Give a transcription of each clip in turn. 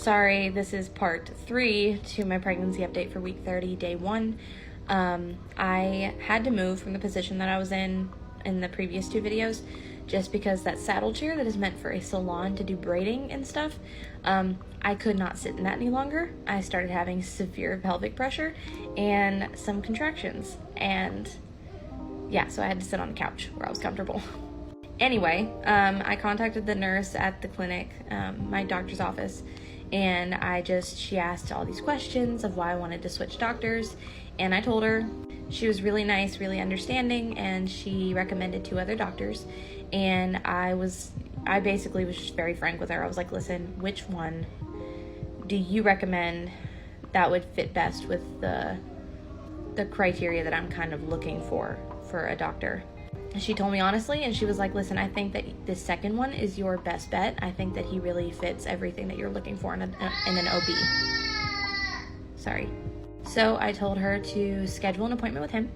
sorry, this is part 3 to my pregnancy update for week 30, day 1. I had to move from the position that I was in the previous 2 videos, just because that saddle chair that is meant for a salon to do braiding and stuff, I could not sit in that any longer. I started having severe pelvic pressure and some contractions, and yeah, so I had to sit on the couch where I was comfortable. Anyway, I contacted the nurse at the clinic, my doctor's office, and she asked all these questions of why I wanted to switch doctors, and I told her. She was really nice, really understanding, and she recommended 2 other doctors, and I basically was just very frank with her. I was like, listen, which one do you recommend that would fit best with the criteria that I'm kind of looking for a doctor? She told me honestly, and she was like, listen, I think that the second one is your best bet. I think that he really fits everything that you're looking for in an OB. Sorry. So I told her to schedule an appointment with him,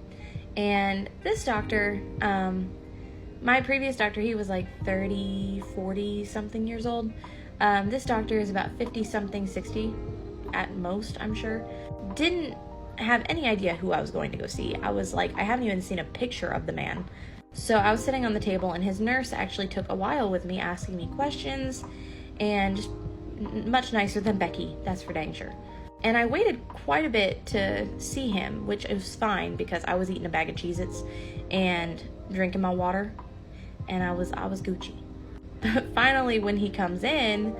and this doctor, my previous doctor, he was like 30, 40 something years old. This doctor is about 50 something, 60 at most, I'm sure. Didn't have any idea who I was going to go see. I was like, I haven't even seen a picture of the man. So I was sitting on the table, and his nurse actually took a while with me, asking me questions, and just much nicer than Becky, that's for dang sure. And I waited quite a bit to see him, which was fine because I was eating a bag of Cheez-Its and drinking my water, and I was Gucci. Finally, when he comes in,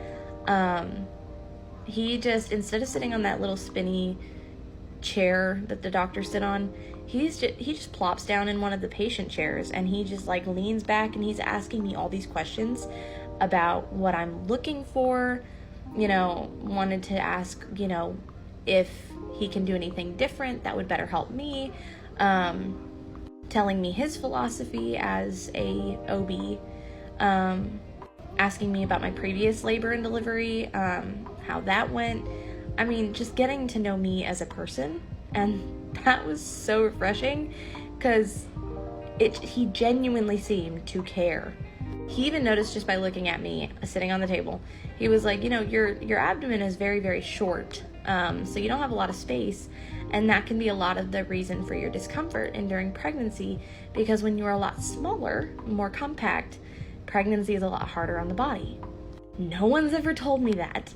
he just, instead of sitting on that little spinny chair that the doctors sit on, he just plops down in one of the patient chairs, and he just like leans back, and he's asking me all these questions about what I'm looking for, wanted to ask, if he can do anything different that would better help me, telling me his philosophy as a OB, asking me about my previous labor and delivery, how that went. I mean, just getting to know me as a person, and that was so refreshing because he genuinely seemed to care. He even noticed just by looking at me sitting on the table, he was like, your abdomen is very, very short, so you don't have a lot of space, and that can be a lot of the reason for your discomfort and during pregnancy, because when you're a lot smaller, more compact, pregnancy is a lot harder on the body. No one's ever told me that.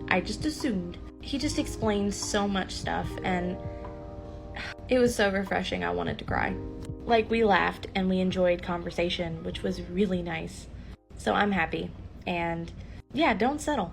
I just assumed. He just explained so much stuff, and it was so refreshing. I wanted to cry. Like, we laughed and we enjoyed conversation, which was really nice. So I'm happy. And yeah, don't settle.